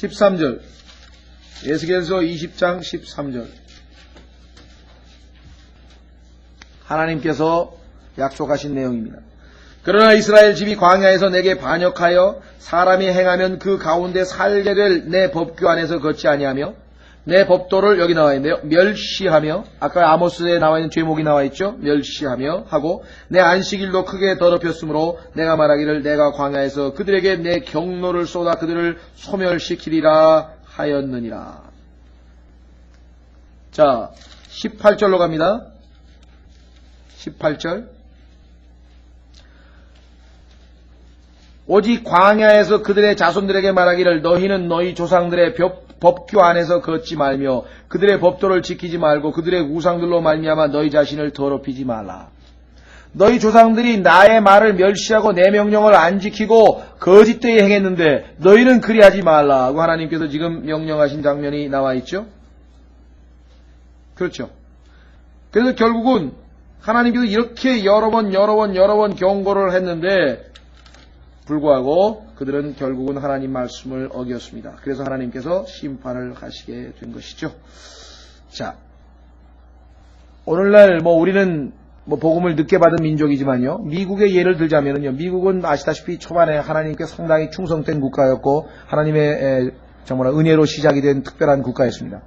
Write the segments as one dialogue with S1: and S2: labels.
S1: 13절. 에스겔서 20장 13절. 하나님께서 약속하신 내용입니다. 그러나 이스라엘 집이 광야에서 내게 반역하여 사람이 행하면 그 가운데 살게 될 내 법규 안에서 걷지 아니하며 내 법도를, 여기 나와 있는데요, 멸시하며, 아까 아모스에 나와 있는 제목이 나와 있죠. 멸시하며 하고 내 안식일도 크게 더럽혔으므로 내가 말하기를 내가 광야에서 그들에게 내 경노를 쏟아 그들을 소멸시키리라 하였느니라. 자, 18절로 갑니다. 18절. 오직 광야에서 그들의 자손들에게 말하기를 너희는 너희 조상들의 법규 안에서 걷지 말며 그들의 법도를 지키지 말고 그들의 우상들로 말미암아 너희 자신을 더럽히지 말라. 너희 조상들이 나의 말을 멸시하고 내 명령을 안 지키고 거짓되이 행했는데 너희는 그리하지 말라고 하나님께서 지금 명령하신 장면이 나와 있죠. 그렇죠. 그래서 결국은 하나님께서 이렇게 여러 번 경고를 했는데 불구하고 그들은 결국은 하나님 말씀을 어겼습니다. 그래서 하나님께서 심판을 하시게 된 것이죠. 자, 오늘날 우리는 복음을 늦게 받은 민족이지만요, 미국의 예를 들자면요, 미국은 아시다시피 초반에 하나님께 상당히 충성된 국가였고 하나님의 정말 은혜로 시작이 된 특별한 국가였습니다.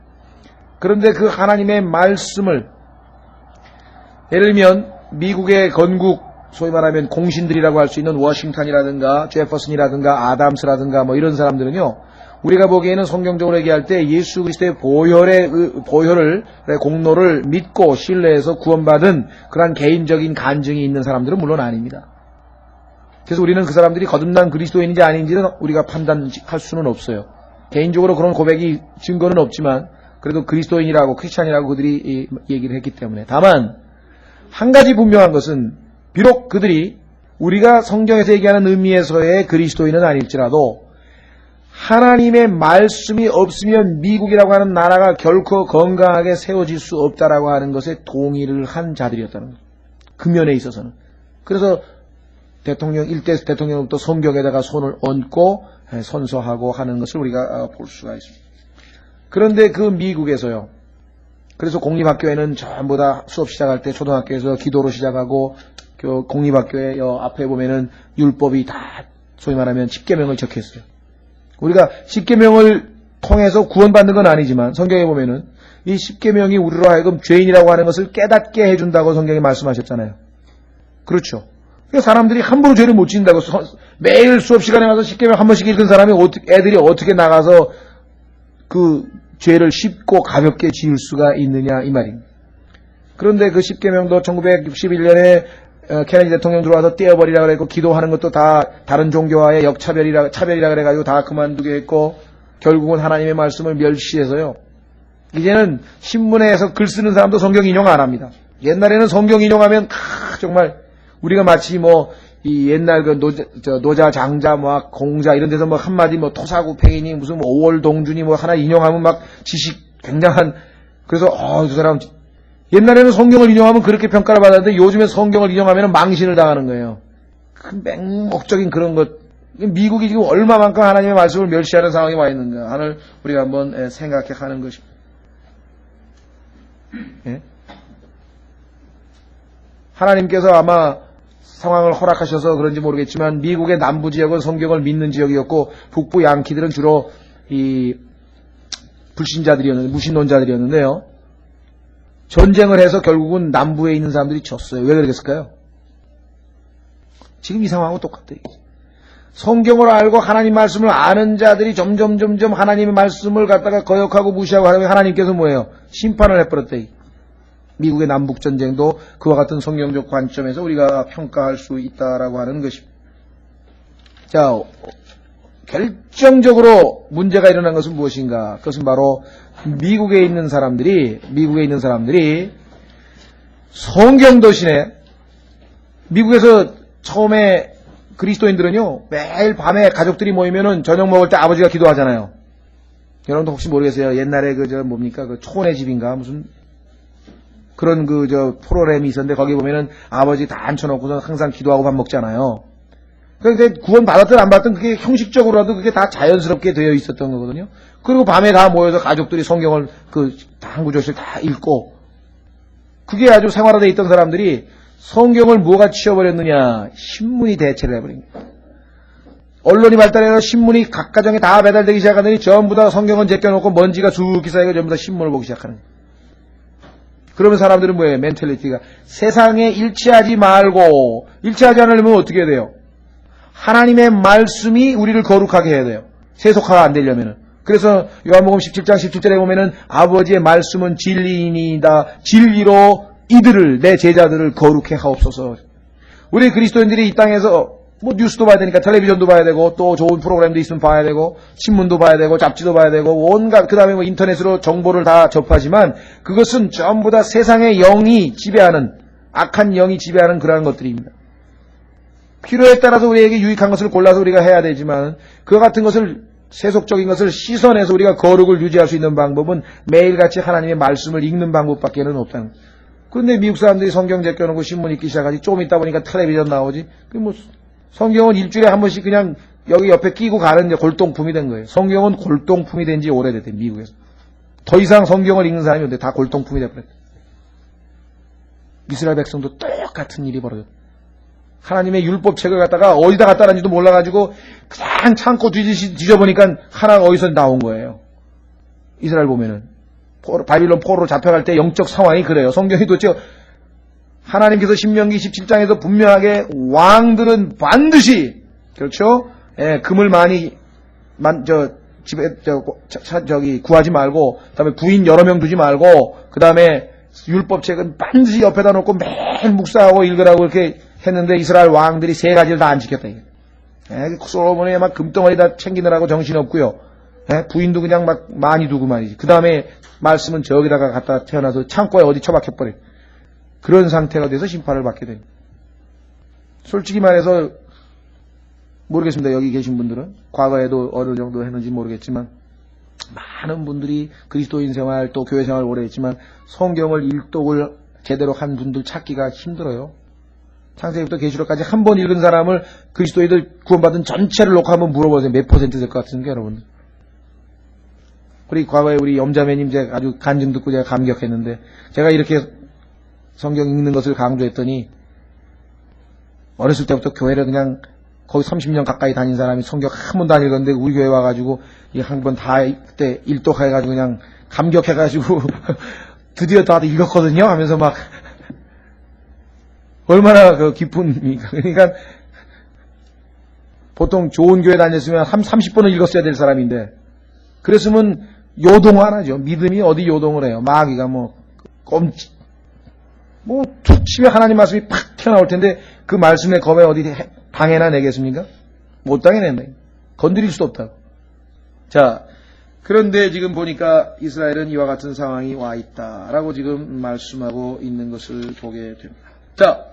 S1: 그런데 그 하나님의 말씀을, 예를 들면 미국의 건국, 소위 말하면 공신들이라고 할 수 있는 워싱턴이라든가 제퍼슨이라든가 아담스라든가 이런 사람들은요, 우리가 보기에는 성경적으로 얘기할 때 예수 그리스도의 보혈을 공로를 믿고 신뢰해서 구원받은 그러한 개인적인 간증이 있는 사람들은 물론 아닙니다. 그래서 우리는 그 사람들이 거듭난 그리스도인인지 아닌지는 우리가 판단할 수는 없어요. 개인적으로 그런 고백이 증거는 없지만 그래도 그리스도인이라고 크리스찬이라고 그들이 얘기를 했기 때문에. 다만 한 가지 분명한 것은 비록 그들이 우리가 성경에서 얘기하는 의미에서의 그리스도인은 아닐지라도 하나님의 말씀이 없으면 미국이라고 하는 나라가 결코 건강하게 세워질 수 없다라고 하는 것에 동의를 한 자들이었다는 거죠. 그 면에 있어서는. 그래서 일대 대통령부터 성경에다가 손을 얹고 선서하고 하는 것을 우리가 볼 수가 있습니다. 그런데 그 미국에서요, 그래서 공립학교에는 전부 다 수업 시작할 때 초등학교에서 기도로 시작하고 공립학교에 앞에 보면은 율법이 다 소위 말하면 십계명을 적혀있어요. 우리가 십계명을 통해서 구원받는 건 아니지만 성경에 보면은 이 십계명이 우리로 하여금 죄인이라고 하는 것을 깨닫게 해준다고 성경에 말씀하셨잖아요. 그렇죠. 그러니까 사람들이 함부로 죄를 못 지은다고. 매일 수업 시간에 가서 십계명 한 번씩 읽은 사람이 애들이 어떻게 나가서 그 죄를 쉽고 가볍게 지을 수가 있느냐 이 말입니다. 그런데 그 십계명도 1961년에 케네디 대통령 들어와서 떼어버리라 그랬고, 기도하는 것도 다 다른 종교와의 차별이라 그래가지고 다 그만두게 했고, 결국은 하나님의 말씀을 멸시해서요, 이제는 신문에서 글 쓰는 사람도 성경 인용 안 합니다. 옛날에는 성경 인용하면 정말 우리가 마치 이 옛날 그 노자 장자 공자 이런 데서 한마디 토사구팽이니 무슨 5월 동준이 하나 인용하면 막 지식 굉장한, 그래서 그 사람 옛날에는 성경을 인용하면 그렇게 평가를 받았는데 요즘엔 성경을 인용하면 망신을 당하는 거예요. 그 맹목적인 그런 것. 미국이 지금 얼마만큼 하나님의 말씀을 멸시하는 상황에 와 있는가 하늘 우리가 한번 생각해 하는 것입니다. 예? 하나님께서 아마 상황을 허락하셔서 그런지 모르겠지만 미국의 남부 지역은 성경을 믿는 지역이었고 북부 양키들은 주로 이 불신자들이었는데, 무신론자들이었는데요, 전쟁을 해서 결국은 남부에 있는 사람들이 졌어요. 왜 그랬을까요? 지금 이 상황하고 똑같아요. 성경을 알고 하나님 말씀을 아는 자들이 점점 하나님의 말씀을 갖다가 거역하고 무시하고 하면 하나님께서 뭐예요? 심판을 해버렸대. 미국의 남북전쟁도 그와 같은 성경적 관점에서 우리가 평가할 수 있다라고 하는 것입니다. 자, 결정적으로 문제가 일어난 것은 무엇인가? 그것은 바로 미국에 있는 사람들이 성경 대신에, 미국에서 처음에 그리스도인들은요, 매일 밤에 가족들이 모이면은 저녁 먹을 때 아버지가 기도하잖아요. 여러분도 혹시 모르겠어요. 옛날에 뭡니까? 초원의 집인가? 무슨 그런 프로그램이 있었는데 거기 보면은 아버지 다 앉혀놓고서 항상 기도하고 밥 먹잖아요. 그러니까 구원 받았든 안 받았든 그게 형식적으로라도 그게 다 자연스럽게 되어 있었던 거거든요. 그리고 밤에 다 모여서 가족들이 성경을 한 구절씩 다 읽고, 그게 아주 생활화되어 있던 사람들이 성경을 뭐가 치워버렸느냐? 신문이 대체를 해버린 거예요. 언론이 발달해서 신문이 각 가정에 다 배달되기 시작하더니 전부 다 성경은 제껴놓고 먼지가 쑥 쌓이고 전부 다 신문을 보기 시작하는 거예요. 그러면 사람들은 뭐예요? 멘탈리티가 세상에 일치하지 말고, 일치하지 않으려면 어떻게 해야 돼요? 하나님의 말씀이 우리를 거룩하게 해야 돼요. 세속화가 안 되려면은. 그래서 요한복음 17장 17절에 보면은 아버지의 말씀은 진리이니이다. 진리로 이들을, 내 제자들을 거룩해 하옵소서. 우리 그리스도인들이 이 땅에서 뭐 뉴스도 봐야 되니까 텔레비전도 봐야 되고, 또 좋은 프로그램도 있으면 봐야 되고, 신문도 봐야 되고, 잡지도 봐야 되고, 온갖, 그 다음에 뭐 인터넷으로 정보를 다 접하지만 그것은 전부 다 세상의 영이 지배하는, 악한 영이 지배하는 그러한 것들입니다. 필요에 따라서 우리에게 유익한 것을 골라서 우리가 해야 되지만, 그와 같은 것을, 세속적인 것을 씻어내서 우리가 거룩을 유지할 수 있는 방법은 매일같이 하나님의 말씀을 읽는 방법밖에는 없다는 거예요. 그런데 미국 사람들이 성경 제껴놓고 신문 읽기 시작하지, 좀 있다 보니까 텔레비전 나오지. 성경은 일주일에 한 번씩 그냥 여기 옆에 끼고 가는 골동품이 된 거예요. 성경은 골동품이 된 지 오래됐대, 미국에서. 더 이상 성경을 읽는 사람이 없는데 다 골동품이 돼버렸대. 이스라엘 백성도 똑같은 일이 벌어졌대. 하나님의 율법책을 갖다가 어디다 갖다 놨는지도 몰라가지고 그냥 창고 뒤져보니까 하나가 어디서 나온 거예요. 이스라엘 보면은. 바빌론 포로로 잡혀갈 때 영적 상황이 그래요. 성경이 도대체 하나님께서 신명기 17장에서 분명하게 왕들은 반드시, 그렇죠? 예, 금을 많이, 집에, 구하지 말고, 그 다음에 부인 여러 명 두지 말고, 그 다음에 율법책은 반드시 옆에다 놓고 매일 묵상하고 읽으라고 이렇게 했는데 이스라엘 왕들이 세 가지를 다 안 지켰다. 예, 솔로몬이 막 금덩어리 다 챙기느라고 정신없고요. 예, 부인도 그냥 막 많이 두고 말이지. 그 다음에 말씀은 저기다가 갖다 태어나서 창고에 어디 처박혀버려. 그런 상태가 돼서 심판을 받게 됩니다. 솔직히 말해서 모르겠습니다. 여기 계신 분들은 과거에도 어느 정도 했는지 모르겠지만 많은 분들이 그리스도인 생활 또 교회 생활 오래 했지만 성경을 일독을 제대로 한 분들 찾기가 힘들어요. 창세기부터 계시록까지 한 번 읽은 사람을 그리스도인들 구원받은 전체를 놓고 한번 물어보세요. 몇 퍼센트 될 것 같은데 여러분. 우리 과거에 우리 염자매님 제가 아주 간증 듣고 제가 감격했는데, 제가 이렇게 성경 읽는 것을 강조했더니 어렸을 때부터 교회를 그냥 거의 30년 가까이 다닌 사람이 성경 한 번도 안 읽었는데 우리 교회 와가지고 이 한 번 다 그때 일독해가지고 그냥 감격해가지고 드디어 다들 읽었거든요 하면서 막 얼마나 그 기쁨입니까. 그러니까 보통 좋은 교회 다녔으면 한 30번은 읽었어야 될 사람인데, 그랬으면 요동 안 하죠. 믿음이 어디 요동을 해요. 마귀가 툭 치면 하나님 말씀이 팍 튀어나올 텐데 그 말씀의 겁에 어디 당해나 내겠습니까? 못 당해낸다. 건드릴 수도 없다고. 자, 그런데 지금 보니까 이스라엘은 이와 같은 상황이 와 있다라고 지금 말씀하고 있는 것을 보게 됩니다. 자,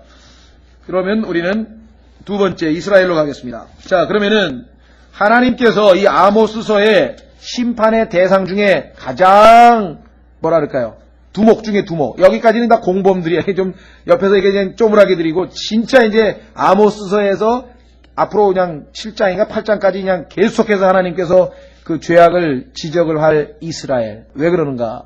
S1: 그러면 우리는 두 번째 이스라엘로 가겠습니다. 자, 그러면은 하나님께서 이 아모스서의 심판의 대상 중에 가장 뭐랄까요? 두목 중에 두목. 여기까지는 다 공범들이야. 좀 옆에서 이게 그냥 쪼물하게 드리고, 진짜 이제 아모스서에서 앞으로 그냥 7장인가 8장까지 그냥 계속해서 하나님께서 그 죄악을 지적을 할 이스라엘. 왜 그러는가?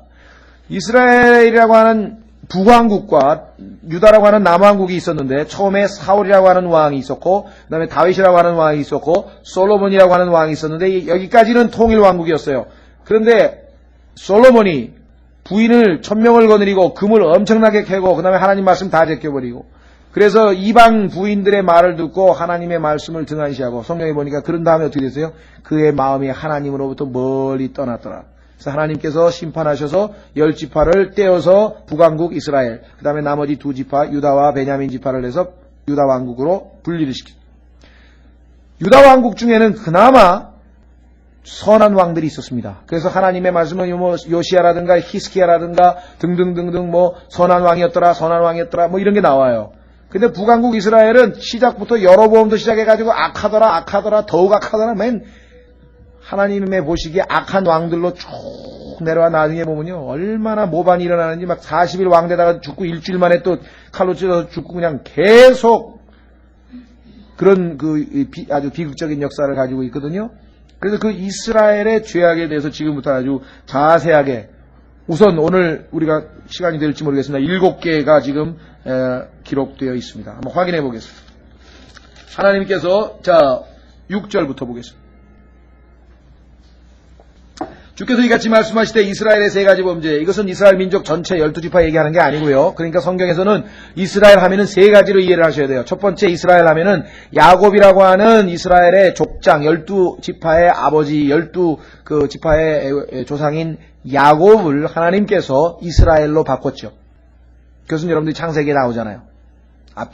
S1: 이스라엘이라고 하는 북왕국과 유다라고 하는 남왕국이 있었는데, 처음에 사울이라고 하는 왕이 있었고, 그 다음에 다윗이라고 하는 왕이 있었고, 솔로몬이라고 하는 왕이 있었는데, 여기까지는 통일왕국이었어요. 그런데 솔로몬이 부인을 1000명을 거느리고 금을 엄청나게 캐고 그 다음에 하나님 말씀 다 제껴버리고, 그래서 이방 부인들의 말을 듣고 하나님의 말씀을 등한시하고, 성경에 보니까 그런 다음에 어떻게 됐어요? 그의 마음이 하나님으로부터 멀리 떠났더라. 그래서 하나님께서 심판하셔서 10지파를 떼어서 북왕국 이스라엘, 그 다음에 나머지 2지파 유다와 베냐민 지파를 내서 유다 왕국으로 분리를 시켰어요. 유다 왕국 중에는 그나마 선한 왕들이 있었습니다. 그래서 하나님의 말씀은 요시아라든가 히스기야라든가 등등등등 선한 왕이었더라 이런 게 나와요. 근데 북왕국 이스라엘은 시작부터 여로보암부터 시작해가지고 악하더라 더욱 악하더라. 맨 하나님의 보시기에 악한 왕들로 쭉 내려와 나중에 보면요, 얼마나 모반이 일어나는지, 막 40일 왕되다가 죽고 일주일 만에 또 칼로 찔러서 죽고 그냥 계속 그런 아주 비극적인 역사를 가지고 있거든요. 그래서 그 이스라엘의 죄악에 대해서 지금부터 아주 자세하게, 우선 오늘 우리가 시간이 될지 모르겠습니다. 7개가 지금 기록되어 있습니다. 한번 확인해 보겠습니다. 하나님께서 6절부터 보겠습니다. 주께서 이같이 말씀하시되 이스라엘의 3가지 범죄, 이것은 이스라엘 민족 전체 12지파 얘기하는 게 아니고요. 그러니까 성경에서는 이스라엘 하면은 3가지로 이해를 하셔야 돼요. 첫 번째 이스라엘 하면은 야곱이라고 하는 이스라엘의 족장, 12지파의 아버지, 12지파의 조상인 야곱을 하나님께서 이스라엘로 바꿨죠. 그것은 여러분들이 창세기에 나오잖아요.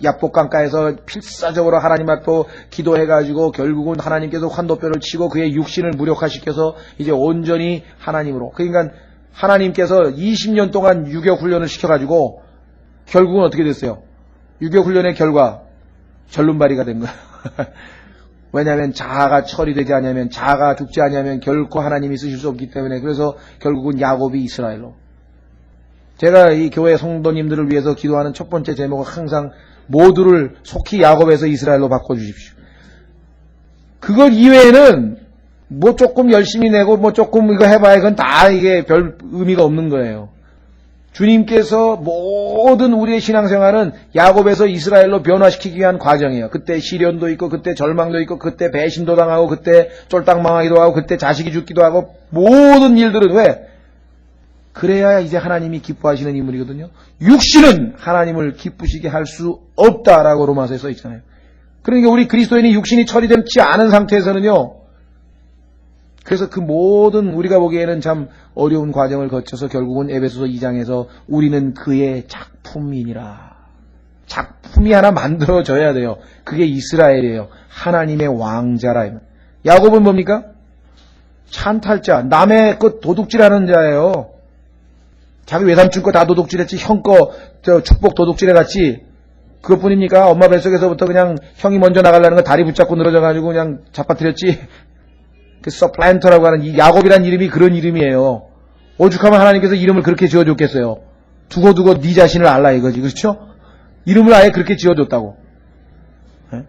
S1: 야복강가에서 필사적으로 하나님 앞에 기도해가지고 결국은 하나님께서 환도뼈를 치고 그의 육신을 무력화시켜서 이제 온전히 하나님으로. 그러니까 하나님께서 20년 동안 유교훈련을 시켜가지고 결국은 어떻게 됐어요? 유교훈련의 결과 절름발이가 된 거예요. 왜냐하면 자아가 처리되지 않으면, 자아가 죽지 않으면 결코 하나님이 쓰실 수 없기 때문에. 그래서 결국은 야곱이 이스라엘로. 제가 이 교회 성도님들을 위해서 기도하는 첫 번째 제목은 항상 모두를 속히 야곱에서 이스라엘로 바꿔주십시오. 그것 이외에는 뭐 조금 열심히 내고 뭐 조금 이거 해봐야 그건 다 이게 별 의미가 없는 거예요. 주님께서 모든 우리의 신앙생활은 야곱에서 이스라엘로 변화시키기 위한 과정이에요. 그때 시련도 있고, 그때 절망도 있고, 그때 배신도 당하고, 그때 쫄딱망하기도 하고, 그때 자식이 죽기도 하고, 모든 일들은 왜? 그래야 이제 하나님이 기뻐하시는 인물이거든요. 육신은 하나님을 기쁘시게 할 수 없다라고 로마서에 써 있잖아요. 그러니까 우리 그리스도인이 육신이 처리되지 않은 상태에서는요. 그래서 그 모든 우리가 보기에는 참 어려운 과정을 거쳐서 결국은 에베소서 2장에서 우리는 그의 작품이니라. 작품이 하나 만들어져야 돼요. 그게 이스라엘이에요. 하나님의 왕자라. 야곱은 뭡니까? 찬탈자, 남의 것 도둑질하는 자예요. 자기 외삼촌 거 다 도둑질했지, 형 거 축복 도둑질해갔지. 그것뿐입니까? 엄마 뱃속에서부터 그냥 형이 먼저 나가려는 거 다리 붙잡고 늘어져가지고 그냥 잡아뜨렸지. 그 서플란터라고 하는 이 야곱이란 이름이 그런 이름이에요. 오죽하면 하나님께서 이름을 그렇게 지어줬겠어요. 두고두고 네 자신을 알라 이거지, 그렇죠? 이름을 아예 그렇게 지어줬다고. 네?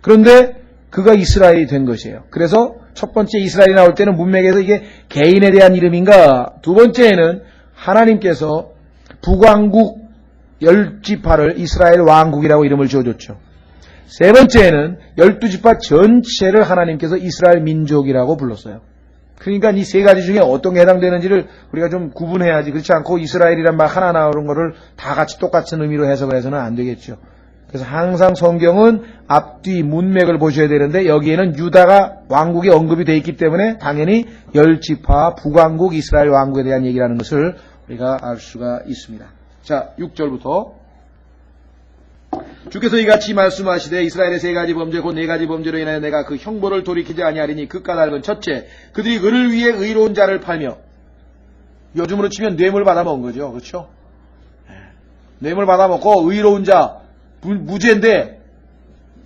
S1: 그런데 그가 이스라엘이 된 것이에요. 그래서 첫 번째 이스라엘이 나올 때는 문맥에서 이게 개인에 대한 이름인가, 두 번째에는 하나님께서 북왕국 10지파를 이스라엘 왕국이라고 이름을 지어줬죠. 세 번째에는 12지파 전체를 하나님께서 이스라엘 민족이라고 불렀어요. 그러니까 이 3가지 중에 어떤 게 해당되는지를 우리가 좀 구분해야지, 그렇지 않고 이스라엘이란 말 하나 나오는 거를 다 같이 똑같은 의미로 해석을 해서는 안 되겠죠. 그래서 항상 성경은 앞뒤 문맥을 보셔야 되는데 여기에는 유다가 왕국이 언급이 되어 있기 때문에 당연히 10지파 북왕국 이스라엘 왕국에 대한 얘기라는 것을 우리가 알 수가 있습니다. 자, 6절부터 주께서 이같이 말씀하시되 이스라엘의 3가지 범죄 곧 4가지 범죄로 인하여 내가 그 형벌을 돌이키지 아니하리니 그 까닭은 첫째, 그들이 은을 위해 의로운 자를 팔며, 요즘으로 치면 뇌물 받아먹은 거죠. 그렇죠? 뇌물 받아먹고 의로운 자, 무죄인데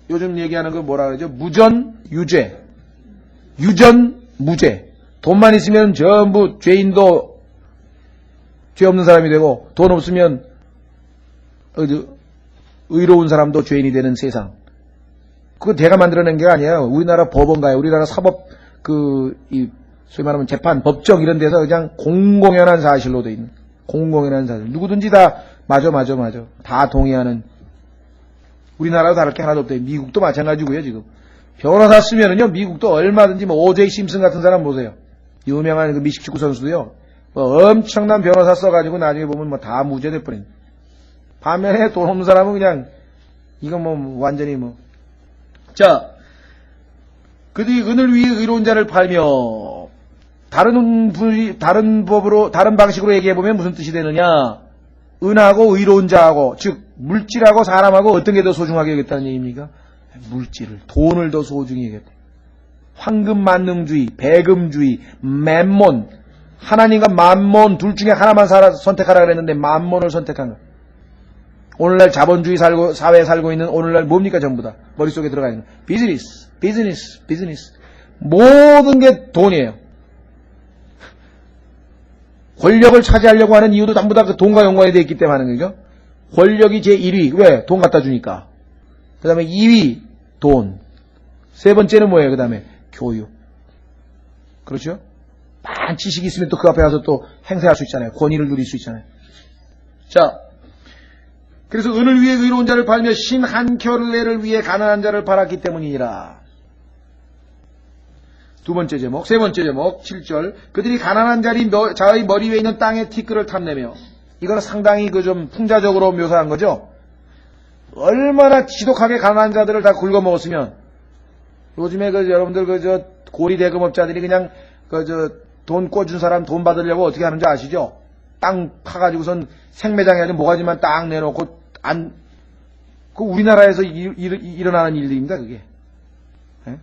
S1: 요즘 얘기하는 건 뭐라 그러죠? 무전 유죄, 유전 무죄. 돈만 있으면 전부 죄인도 죄 없는 사람이 되고, 돈 없으면 의로운 사람도 죄인이 되는 세상. 그거 내가 만들어낸 게 아니에요. 우리나라 법원가요, 우리나라 사법 소위 말하면 재판, 법정 이런 데서 그냥 공공연한 사실로 돼 있는, 공공연한 사실. 누구든지 다 맞아 다 동의하는. 우리나라도 다를 게 하나도 없대요. 미국도 마찬가지고요. 지금 변호사 쓰면은요, 미국도 얼마든지 뭐 오제이 심슨 같은 사람 보세요. 유명한 그 미식 축구 선수도요, 뭐 엄청난 변호사 써가지고 나중에 보면 뭐 다 무죄될 뻔했네. 반면에 돈 없는 사람은 그냥 이건 뭐 완전히 뭐. 자, 그들이 은을 위해 의로운 자를 팔며, 다른 법으로, 다른 방식으로 얘기해 보면 무슨 뜻이 되느냐? 은하고 의로운 자하고, 즉 물질하고 사람하고 어떤 게 더 소중하게 여겼다는 얘기입니까? 물질을, 돈을 더 소중히 여겼다. 황금 만능주의, 배금주의, 맘몬, 하나님과 맘몬 둘 중에 하나만 선택하라 그랬는데 맘몬을 선택한 거예요. 오늘날 자본주의 사회에 살고 있는 오늘날 뭡니까? 전부 다 머릿속에 들어가 있는 비즈니스. 모든 게 돈이에요. 권력을 차지하려고 하는 이유도 전부 다 그 돈과 연관이 되어 있기 때문에 하는 거죠. 권력이 제1위. 왜? 돈 갖다 주니까. 그 다음에 2위 돈. 세 번째는 뭐예요? 그 다음에 교육. 그렇죠? 많은 지식이 있으면 또 그 앞에 가서 또 행세할 수 있잖아요. 권위를 누릴 수 있잖아요. 자, 그래서 은을 위해 의로운 자를 팔며 신 한 켤레를 위해 가난한 자를 팔았기 때문이니라. 두 번째 제목, 세 번째 제목, 7절. 그들이 가난한 자의 머리 위에 있는 땅의 티끌을 탐내며. 이거는 상당히 그 좀 풍자적으로 묘사한 거죠. 얼마나 지독하게 가난한 자들을 다 긁어먹었으면, 요즘에 여러분들 고리 대금업자들이 그냥 돈 꿔준 사람 돈 받으려고 어떻게 하는지 아시죠? 땅 파가지고선 생매장이 아니라 모가지만 딱 내놓고 그 우리나라에서 일어나는 일들입니다, 그게. 네?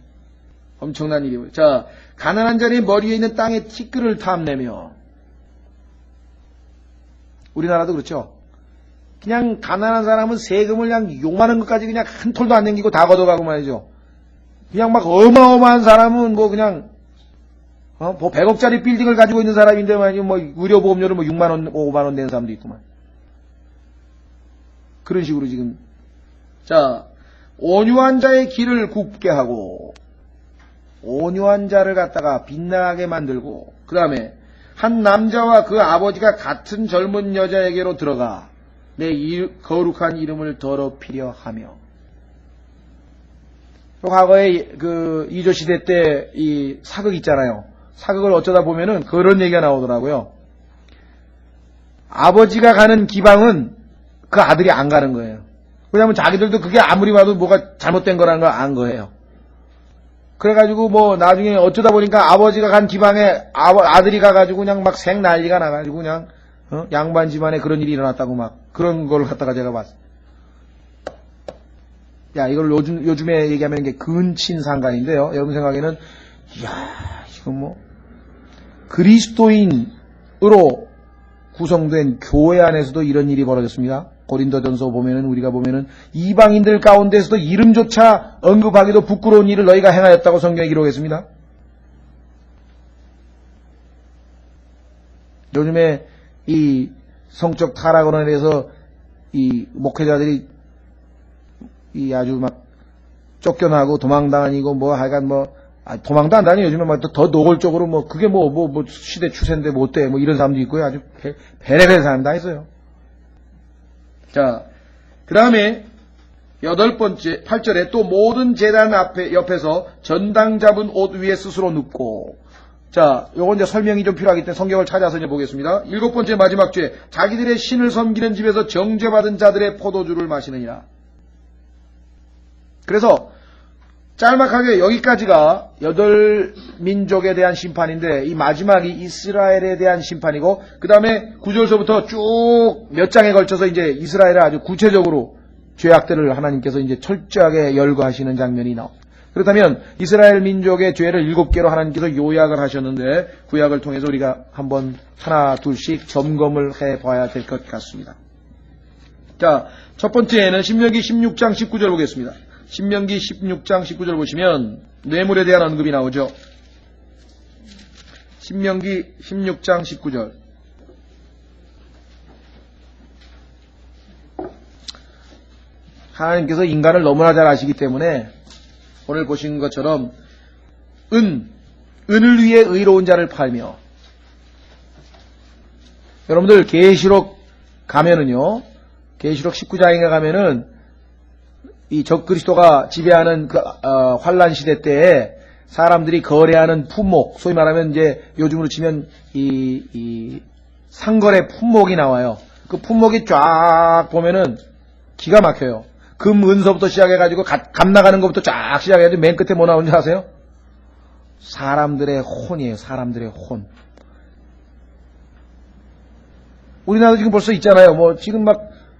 S1: 엄청난 일이에요. 자, 가난한 자의 머리 위에 있는 땅의 티끌을 탐내며. 우리나라도 그렇죠. 그냥 가난한 사람은 세금을 그냥 욕많은 것까지 그냥 한 톨도 안 남기고 다 걷어가고 말이죠. 그냥 막 어마어마한 사람은 뭐 그냥 뭐 100억짜리 빌딩을 가지고 있는 사람인데 말이죠. 뭐 의료보험료를 뭐 6만 원, 5만 원 낸 사람도 있구만. 그런 식으로 지금. 자, 온유한 자의 길을 굽게 하고, 온유한 자를 갖다가 빛나게 만들고, 그 다음에 한 남자와 그 아버지가 같은 젊은 여자에게로 들어가 내 거룩한 이름을 더럽히려 하며. 과거에 그 이조 시대 때 이 사극 있잖아요. 사극을 어쩌다 보면은 그런 얘기가 나오더라고요. 아버지가 가는 기방은 그 아들이 안 가는 거예요. 왜냐하면 자기들도 그게 아무리 봐도 뭐가 잘못된 거라는 걸 안 거예요. 그래가지고 뭐 나중에 어쩌다 보니까 아버지가 간 기방에 아들이 가가지고 그냥 막 생 난리가 나가지고 그냥 양반 집안에 그런 일이 일어났다고 막 그런 걸 갖다가 제가 봤어요. 야, 이걸 요즘에 얘기하면 이게 근친상간인데요. 여러분 생각에는, 이야, 이건 뭐, 그리스도인으로 구성된 교회 안에서도 이런 일이 벌어졌습니다. 고린도전서 우리가 보면은, 이방인들 가운데서도 이름조차 언급하기도 부끄러운 일을 너희가 행하였다고 성경에 기록했습니다. 요즘에 이 성적 타락으로 인해서 이 목회자들이 이 아주 막 쫓겨나고 도망다니고 뭐 하여간 뭐 도망도 안 다니 요즘에 막 더 노골적으로 뭐 그게 뭐 시대 추세인데 뭐 어때 뭐 이런 사람도 있고요. 아주 베레베레 사람 다 있어요. 자, 그 다음에 8번째 8절에 또 모든 제단 옆에서 전당 잡은 옷 위에 스스로 눕고. 자, 요건 이제 설명이 좀 필요하기 때문에 성경을 찾아서 이제 보겠습니다. 7번째 마지막 주에 자기들의 신을 섬기는 집에서 정죄받은 자들의 포도주를 마시느니라. 그래서 짤막하게 여기까지가 8민족에 대한 심판인데 이 마지막이 이스라엘에 대한 심판이고 그 다음에 9절서부터 쭉 몇 장에 걸쳐서 이제 이스라엘을 아주 구체적으로 죄악들을 하나님께서 이제 철저하게 열거하시는 장면이 나옵니다. 그렇다면 이스라엘 민족의 죄를 7개로 하나님께서 요약을 하셨는데 구약을 통해서 우리가 한번 하나 둘씩 점검을 해봐야 될 것 같습니다. 자, 첫 번째는 신명기 16장 19절 보겠습니다. 신명기 16장 19절 보시면 뇌물에 대한 언급이 나오죠. 신명기 16장 19절. 하나님께서 인간을 너무나 잘 아시기 때문에 오늘 보신 것처럼 은을 위해 의로운 자를 팔며. 여러분들 계시록 가면은요. 계시록 19장에 가면은 이 적그리스도가 지배하는 그 환란 시대 때에 사람들이 거래하는 품목, 소위 말하면 이제 요즘으로 치면 이 상거래 품목이 나와요. 그 품목이 쫙 보면은 기가 막혀요. 금, 은서부터 시작해가지고 값 나가는 것부터 쫙 시작해가지고 맨 끝에 뭐 나오는지 아세요? 사람들의 혼이에요. 사람들의 혼. 우리나라도 지금 벌써 있잖아요. 뭐 지금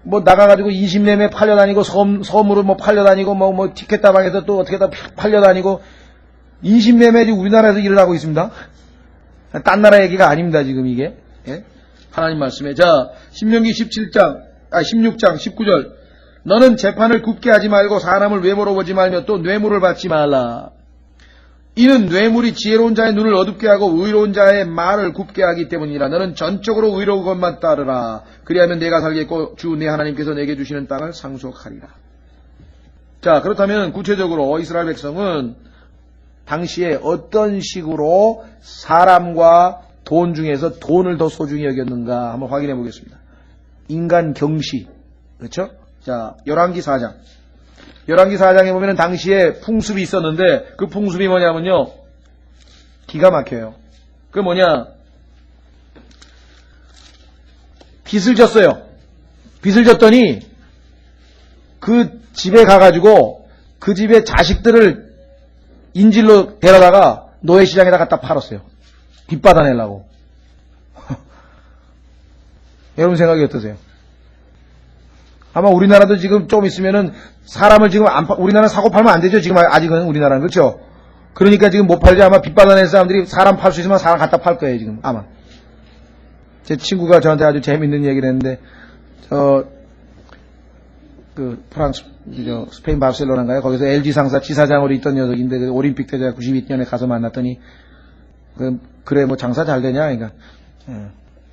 S1: 뭐 나가가지고 인신매매 팔려다니고 섬으로 뭐 팔려다니고 뭐 티켓다방에서 또 어떻게 다 팔려다니고 인신매매이 우리나라에서 일어나고 있습니다. 딴 나라 얘기가 아닙니다. 지금 이게. 예? 하나님 말씀에. 자, 신명기 16장 19절. 너는 재판을 굽게 하지 말고 사람을 외모로 보지 말며 또 뇌물을 받지 말라. 이는 뇌물이 지혜로운 자의 눈을 어둡게 하고 의로운 자의 말을 굽게 하기 때문이라. 너는 전적으로 의로운 것만 따르라. 그리하면 내가 살겠고 주 내 하나님께서 내게 주시는 땅을 상속하리라. 자, 그렇다면 구체적으로 이스라엘 백성은 당시에 어떤 식으로 사람과 돈 중에서 돈을 더 소중히 여겼는가 한번 확인해 보겠습니다. 인간 경시. 그렇죠? 자, 열왕기 4장. 열왕기 4장에 보면은 당시에 풍습이 있었는데 그 풍습이 뭐냐면요. 기가 막혀요. 그 뭐냐. 빚을 졌어요. 빚을 졌더니 그 집에 가가지고 그 집의 자식들을 인질로 데려다가 노예시장에다 갖다 팔았어요. 빚 받아내려고. 여러분 생각이 어떠세요? 아마 우리나라도 지금 좀 있으면은 사람을 지금 우리나라는 사고 팔면 안 되죠. 지금 아직은 우리나라는. 그렇죠? 그러니까 지금 못 팔지. 아마 빚 받아낸 사람들이 사람 팔 수 있으면 사람 갖다 팔 거예요. 지금 아마. 제 친구가 저한테 아주 재밌는 얘기를 했는데 프랑스 스페인 바르셀로나인가요? 거기서 LG 상사 지사장으로 있던 녀석인데 그 올림픽 때 제가 92년에 가서 만났더니 그래 뭐 장사 잘 되냐? 그러니까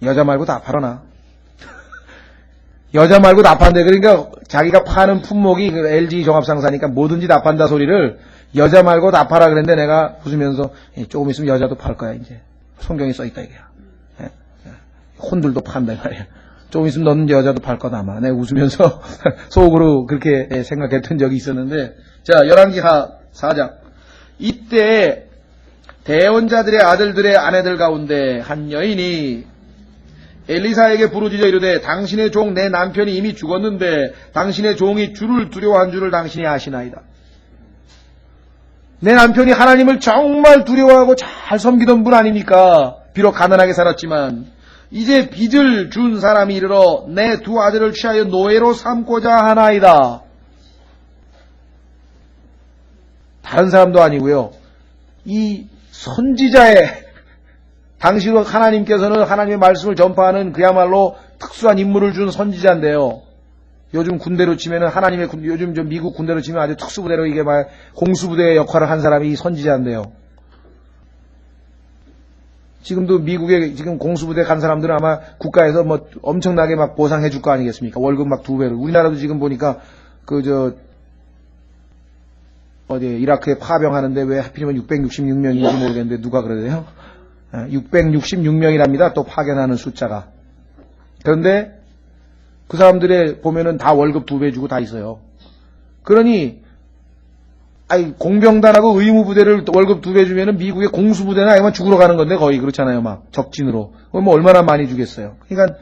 S1: 여자 말고 다 팔아나. 여자 말고 다 판대. 그러니까 자기가 파는 품목이 그 LG 종합상사니까 뭐든지 다 판다 소리를 여자 말고 다 팔아 그랬는데 내가 웃으면서 조금 있으면 여자도 팔 거야 이제. 성경에 써 있다 이게야. 혼들도 판다 말이야. 조금 있으면 너는 여자도 팔 거다 아마. 내가 웃으면서 속으로 그렇게 생각했던 적이 있었는데, 자, 열왕기 4장. 이때 대원자들의 아들들의 아내들 가운데 한 여인이 엘리사에게 부르짖어 이르되 당신의 종 내 남편이 이미 죽었는데 당신의 종이 주를 두려워한 줄을 당신이 아시나이다. 내 남편이 하나님을 정말 두려워하고 잘 섬기던 분 아닙니까? 비록 가난하게 살았지만 이제 빚을 준 사람이 이르러 내 두 아들을 취하여 노예로 삼고자 하나이다. 다른 사람도 아니고요. 이 선지자의 당시 하나님께서는 하나님의 말씀을 전파하는 그야말로 특수한 임무를 준 선지자인데요. 요즘 군대로 치면은 요즘 저 미국 군대로 치면 아주 특수부대로 이게 막 공수부대의 역할을 한 사람이 이 선지자인데요. 지금도 미국에 지금 공수부대 간 사람들은 아마 국가에서 뭐 엄청나게 막 보상해 줄 거 아니겠습니까? 월급 막 2배로. 우리나라도 지금 보니까 이라크에 파병하는데 왜 하필이면 666명인지 모르겠는데 누가 그러대요? 666명이랍니다. 또 파견하는 숫자가. 그런데 그 사람들의 보면은 다 월급 2배 주고 다 있어요. 그러니 공병단하고 의무부대를 월급 2배 주면은 미국의 공수부대나 아니면 죽으러 가는 건데 거의 그렇잖아요. 막 적진으로. 그럼 뭐 얼마나 많이 주겠어요. 그러니까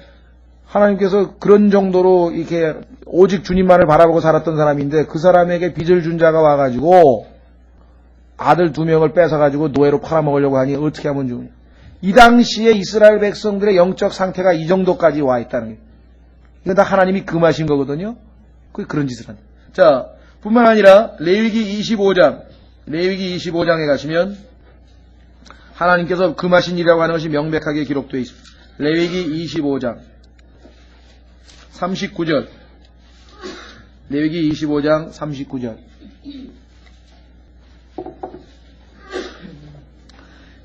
S1: 하나님께서 그런 정도로 이렇게 오직 주님만을 바라보고 살았던 사람인데 그 사람에게 빚을 준 자가 와가지고 아들 2명을 뺏어가지고 노예로 팔아먹으려고 하니 어떻게 하면 좋으냐. 이 당시에 이스라엘 백성들의 영적 상태가 이 정도까지 와 있다는 게. 이거 다 하나님이 금하신 거거든요. 그런 짓을 한다. 자, 뿐만 아니라 레위기 25장에 가시면 하나님께서 금하신 일이라고 하는 것이 명백하게 기록되어 있습니다. 레위기 25장 39절. 레위기 25장 39절.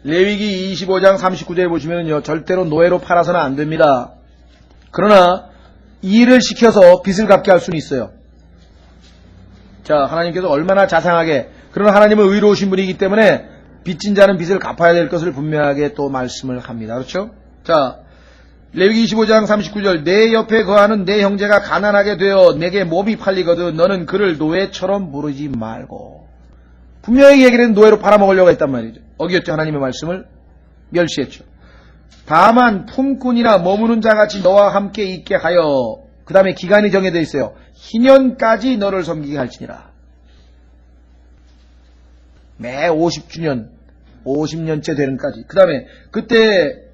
S1: 레위기 25장 39절에 보시면요, 절대로 노예로 팔아서는 안 됩니다. 그러나 일을 시켜서 빚을 갚게 할 수는 있어요. 자, 하나님께서 얼마나 자상하게, 그러나 하나님은 의로우신 분이기 때문에 빚진 자는 빚을 갚아야 될 것을 분명하게 또 말씀을 합니다. 그렇죠? 자, 레위기 25장 39절. 내 옆에 거하는 내 형제가 가난하게 되어 내게 몸이 팔리거든 너는 그를 노예처럼 부르지 말고. 분명히 얘기를 했는데 노예로 팔아먹으려고 했단 말이죠. 어겼죠. 하나님의 말씀을 멸시했죠. 다만 품꾼이나 머무는 자같이 너와 함께 있게 하여, 그 다음에 기간이 정해져 있어요. 희년까지 너를 섬기게 할지니라. 매 50주년 50년째 되는까지. 그 다음에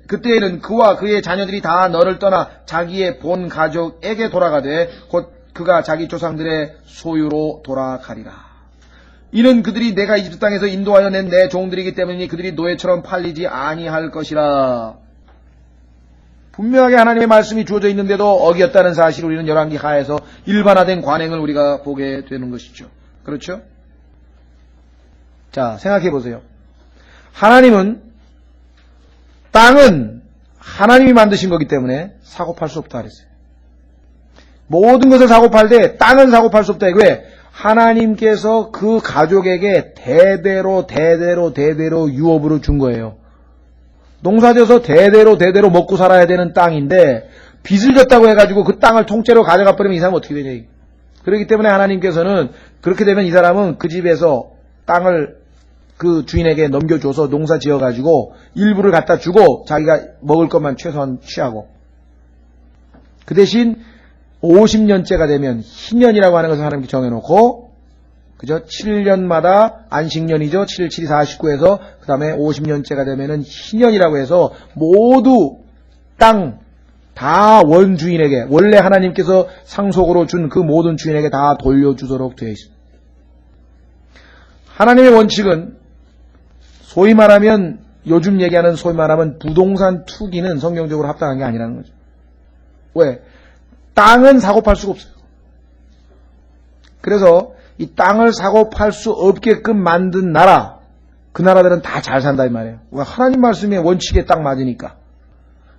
S1: 그때에는 그와 그의 자녀들이 다 너를 떠나 자기의 본 가족에게 돌아가되 곧 그가 자기 조상들의 소유로 돌아가리라. 이는 그들이 내가 이집트 땅에서 인도하여 낸 내 종들이기 때문이니 그들이 노예처럼 팔리지 아니할 것이라. 분명하게 하나님의 말씀이 주어져 있는데도 어겼다는 사실을 우리는 열왕기 하에서 일반화된 관행을 우리가 보게 되는 것이죠. 그렇죠? 자, 생각해 보세요. 하나님은 땅은 하나님이 만드신 거기 때문에 사고 팔 수 없다 그랬어요. 모든 것을 사고 팔되 땅은 사고 팔 수 없다. 왜? 하나님께서 그 가족에게 대대로 유업으로 준 거예요. 농사져서 대대로 먹고 살아야 되는 땅인데 빚을 졌다고 해가지고 그 땅을 통째로 가져가 버리면 이 사람은 어떻게 되냐. 그렇기 때문에 하나님께서는 그렇게 되면 이 사람은 그 집에서 땅을 그 주인에게 넘겨줘서 농사 지어가지고 일부를 갖다 주고 자기가 먹을 것만 최소한 취하고, 그 대신 50년째가 되면 희년이라고 하는 것을 하나님께 정해놓고, 그죠? 7년마다 안식년이죠. 7, 7이 49에서 그 다음에 50년째가 되면은 희년이라고 해서 모두 땅 다 원주인에게, 원래 하나님께서 상속으로 준 그 모든 주인에게 다 돌려주도록 되어 있습니다. 하나님의 원칙은 소위 말하면, 요즘 얘기하는 소위 말하면 부동산 투기는 성경적으로 합당한 게 아니라는 거죠. 왜? 땅은 사고 팔 수가 없어요. 그래서 이 땅을 사고 팔 수 없게끔 만든 나라, 그 나라들은 다 잘 산다 이 말이에요. 왜? 하나님 말씀의 원칙에 딱 맞으니까.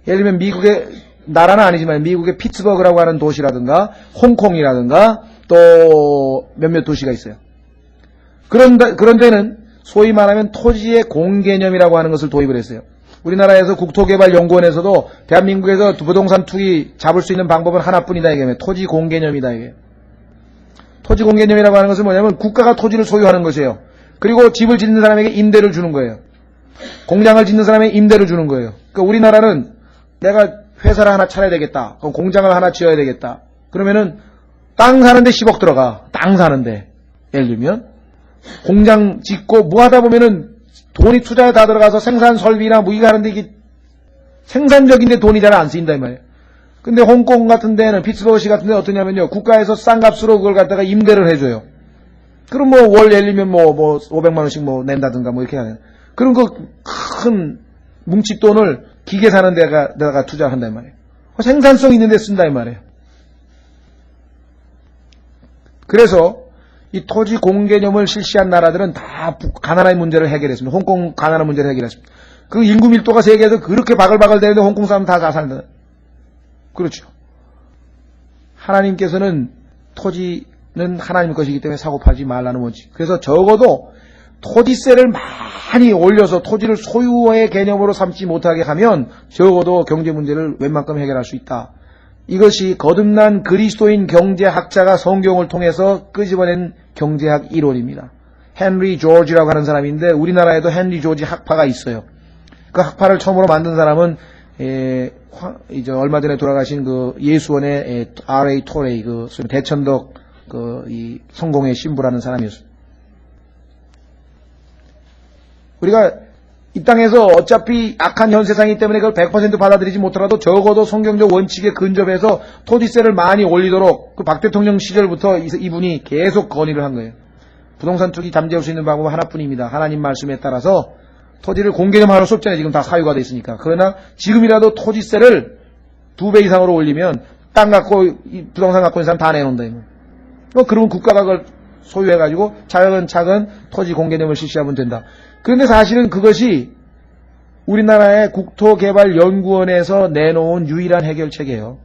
S1: 예를 들면 미국의, 나라는 아니지만 미국의 피츠버그라고 하는 도시라든가 홍콩이라든가 또 몇몇 도시가 있어요. 그런 데는 소위 말하면 토지의 공개념이라고 하는 것을 도입을 했어요. 우리나라에서 국토개발연구원에서도 대한민국에서 부동산 투기 잡을 수 있는 방법은 하나뿐이다 이게 토지 공개념이다 이게. 토지 공개념이라고 하는 것은 뭐냐면 국가가 토지를 소유하는 것이에요. 그리고 집을 짓는 사람에게 임대를 주는 거예요. 공장을 짓는 사람에게 임대를 주는 거예요. 그러니까 우리나라는 내가 회사를 하나 차려야 되겠다. 그럼 공장을 하나 지어야 되겠다. 그러면은 땅 사는데 10억 들어가. 땅 사는데. 예를 들면 공장 짓고 뭐 하다 보면은 돈이 투자에 다 들어가서 생산 설비나 뭐 이거 하는데 이게 생산적인데 돈이 잘 안 쓰인다 이 말이에요. 근데 홍콩 같은 데는 피츠버그시 같은 데는 어떠냐면요. 국가에서 싼 값으로 그걸 갖다가 임대를 해줘요. 그럼 뭐 월 예를 들면 뭐 500만 원씩 뭐 낸다든가 뭐 이렇게 하는. 그런 거 큰 뭉칫돈을 기계 사는 데다가 투자한다 이 말이에요. 생산성 있는 데 쓴다 이 말이에요. 그래서 이 토지 공개념을 실시한 나라들은 다 가나안의 문제를 해결했습니다. 홍콩 가나안 문제를 해결했습니다. 그 인구 밀도가 세계에서 그렇게 바글바글 되는데 홍콩 사람 다 살다. 그렇죠. 하나님께서는 토지는 하나님 것이기 때문에 사고 팔지 말라는 원칙. 그래서 적어도 토지세를 많이 올려서 토지를 소유의 개념으로 삼지 못하게 하면 적어도 경제 문제를 웬만큼 해결할 수 있다. 이것이 거듭난 그리스도인 경제학자가 성경을 통해서 끄집어낸 경제학 이론입니다. 헨리 조지라고 하는 사람인데 우리나라에도 헨리 조지 학파가 있어요. 그 학파를 처음으로 만든 사람은 이제 얼마 전에 돌아가신 그 예수원의 R.A. 토레이 그 대천덕 이 성공의 신부라는 사람이었습니다. 우리가 이 땅에서 어차피 악한 현 세상이기 때문에 그걸 100% 받아들이지 못하더라도 적어도 성경적 원칙에 근접해서 토지세를 많이 올리도록 그 박 대통령 시절부터 이분이 계속 건의를 한 거예요. 부동산 투기 잠재울 수 있는 방법은 하나뿐입니다. 하나님 말씀에 따라서 토지를 공개념할 수 없잖아요. 지금 다 사유가 돼 있으니까. 그러나 지금이라도 토지세를 2배 이상으로 올리면 땅 갖고 부동산 갖고 있는 사람 다 내놓는다. 그러면 국가가 그걸 소유해가지고 차근차근 토지 공개념을 실시하면 된다. 그런데 사실은 그것이 우리나라의 국토개발연구원에서 내놓은 유일한 해결책이에요.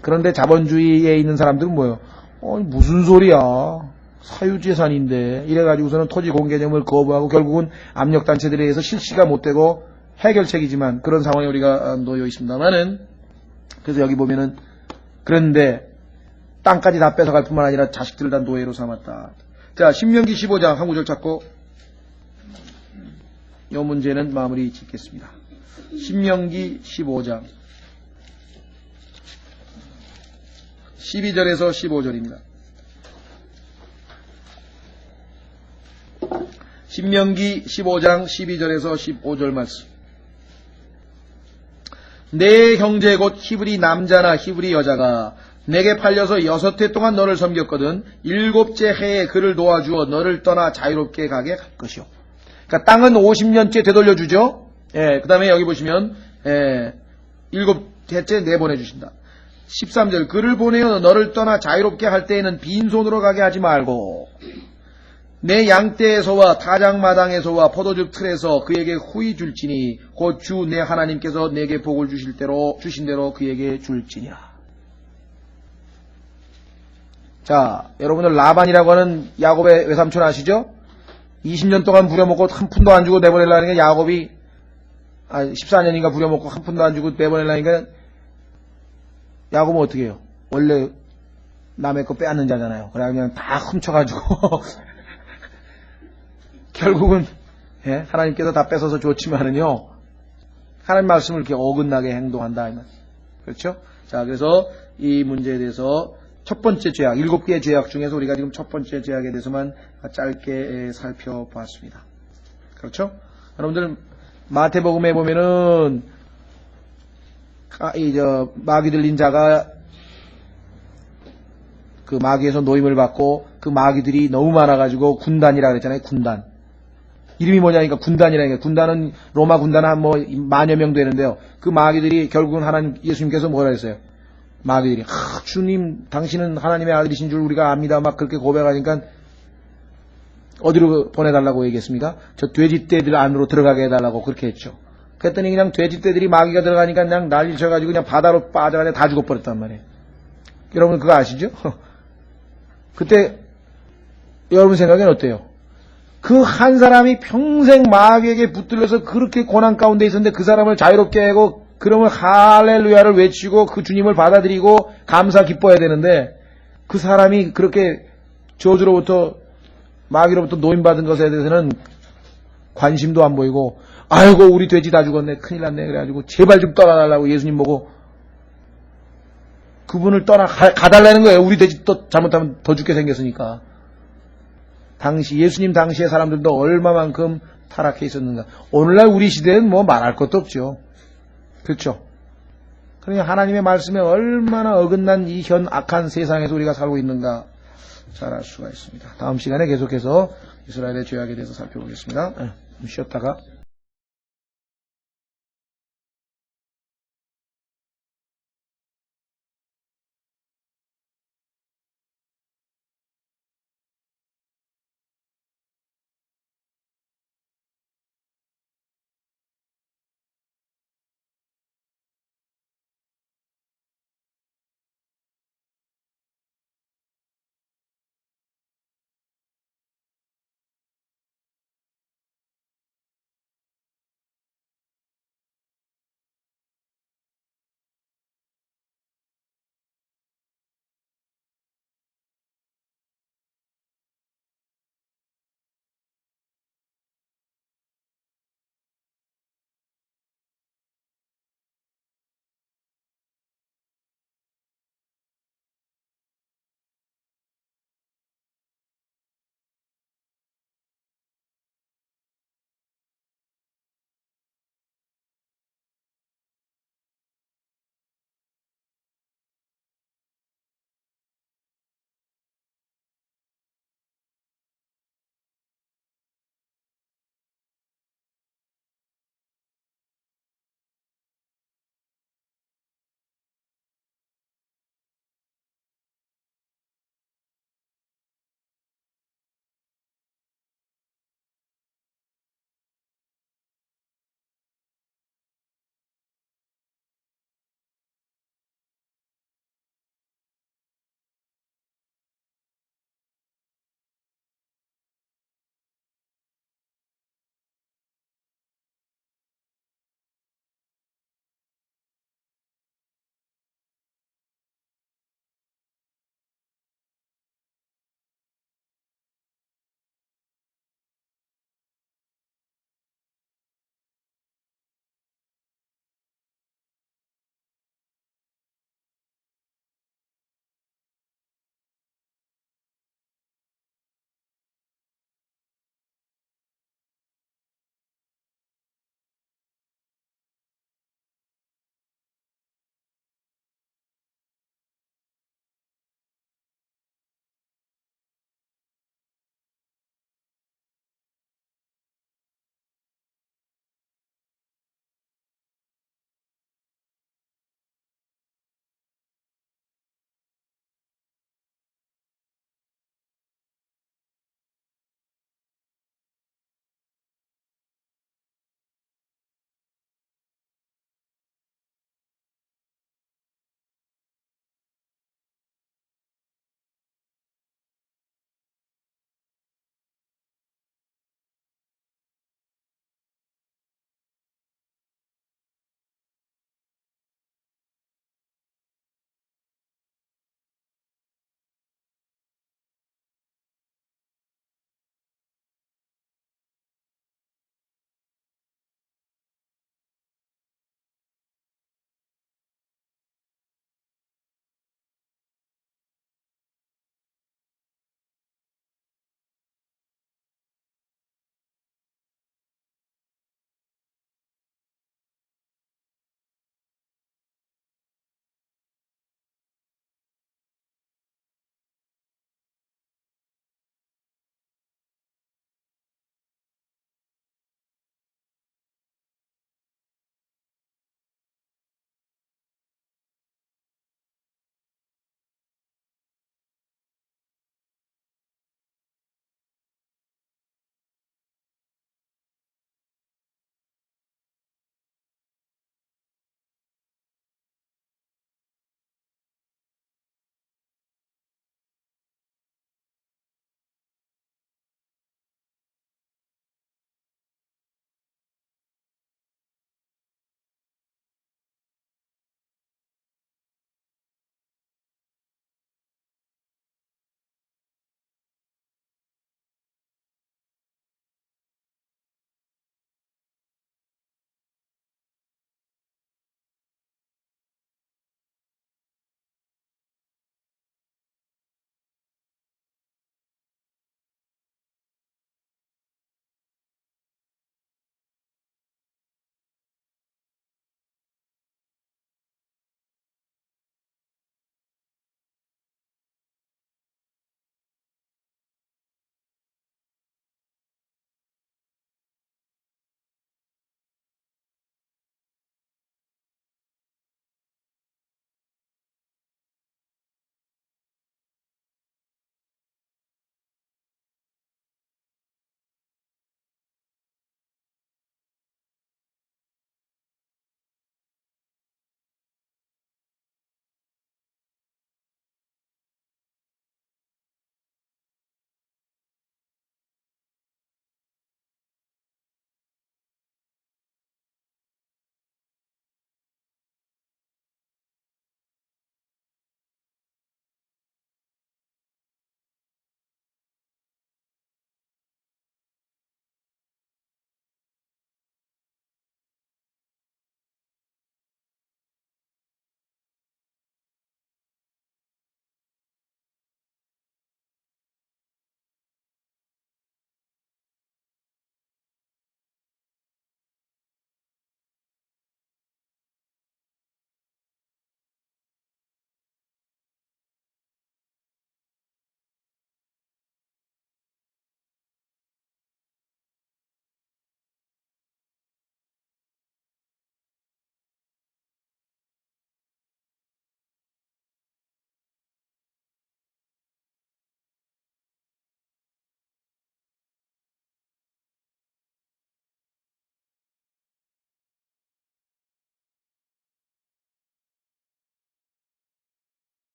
S1: 그런데 자본주의에 있는 사람들은 뭐예요? 무슨 소리야. 사유재산인데. 이래가지고서는 토지 공개념을 거부하고 결국은 압력단체들에 의해서 실시가 못되고 해결책이지만 그런 상황에 우리가 놓여 있습니다만은 그래서 여기 보면은 그런데 땅까지 다 뺏어갈 뿐만 아니라 자식들을 다 노예로 삼았다. 자, 신명기 15장 한 구절 찾고 이 문제는 마무리 짓겠습니다. 신명기 15장 12절에서 15절입니다. 신명기 15장 12절에서 15절 말씀. 내 형제 곧 히브리 남자나 히브리 여자가 내게 팔려서 6해 동안 너를 섬겼거든 7째 해에 그를 놓아주어 너를 떠나 자유롭게 가게 할 것이요. 그러니까 땅은 50년째 되돌려주죠. 그 다음에 여기 보시면 7해째 내보내주신다. 13절 그를 보내어 너를 떠나 자유롭게 할 때에는 빈손으로 가게 하지 말고 내 양떼에서와 타작마당에서와 포도즙 틀에서 그에게 후히 줄지니 곧 주 내 하나님께서 내게 복을 주신 대로 그에게 줄지니라. 자, 여러분들 라반이라고 하는 야곱의 외삼촌 아시죠? 20년 동안 부려먹고 한 푼도 안 주고 내보내려니까 야곱이 14년인가 부려먹고 한 푼도 안 주고 내보내려니까 야곱은 어떻게 해요? 원래 남의 거 빼앗는 자잖아요. 그래 그냥 다 훔쳐가지고 결국은 하나님께서 다 뺏어서 줬지만은요 하나님 말씀을 이렇게 어긋나게 행동한다. 그렇죠? 자, 그래서 이 문제에 대해서 첫 번째 죄악, 7개의 죄악 중에서 우리가 지금 첫 번째 죄악에 대해서만 짧게 살펴보았습니다. 그렇죠? 여러분들 마태복음에 보면은 마귀 들린 자가 그 마귀에서 노임을 받고 그 마귀들이 너무 많아가지고 군단이라 그랬잖아요. 군단. 이름이 뭐냐니까 군단이라니까. 군단은 로마 군단은 한 10,000여 명 되는데요. 그 마귀들이 결국은 예수님께서 뭐라 했어요? 마귀들이 주님 당신은 하나님의 아들이신 줄 우리가 압니다. 막 그렇게 고백하니까 어디로 보내달라고 얘기했습니까? 저 돼지떼들 안으로 들어가게 해달라고 그렇게 했죠. 그랬더니 그냥 돼지떼들이 마귀가 들어가니까 그냥 난리 쳐가지고 그냥 바다로 빠져가지고 다 죽어버렸단 말이에요. 여러분 그거 아시죠? 그때 여러분 생각엔 어때요? 그 한 사람이 평생 마귀에게 붙들려서 그렇게 고난 가운데 있었는데 그 사람을 자유롭게 하고 그러면 할렐루야를 외치고 그 주님을 받아들이고 감사 기뻐해야 되는데 그 사람이 그렇게 저주로부터 마귀로부터 노임받은 것에 대해서는 관심도 안 보이고 아이고 우리 돼지 다 죽었네 큰일 났네 그래가지고 제발 좀 떠나달라고 예수님 보고 그분을 가달라는 거예요. 우리 돼지 또 잘못하면 더 죽게 생겼으니까. 예수님 당시의 사람들도 얼마만큼 타락해 있었는가. 오늘날 우리 시대는 뭐 말할 것도 없죠. 그렇죠? 그러니까 하나님의 말씀에 얼마나 어긋난 이 현 악한 세상에서 우리가 살고 있는가 잘 알 수가 있습니다. 다음 시간에 계속해서 이스라엘의 죄악에 대해서 살펴보겠습니다. 쉬었다가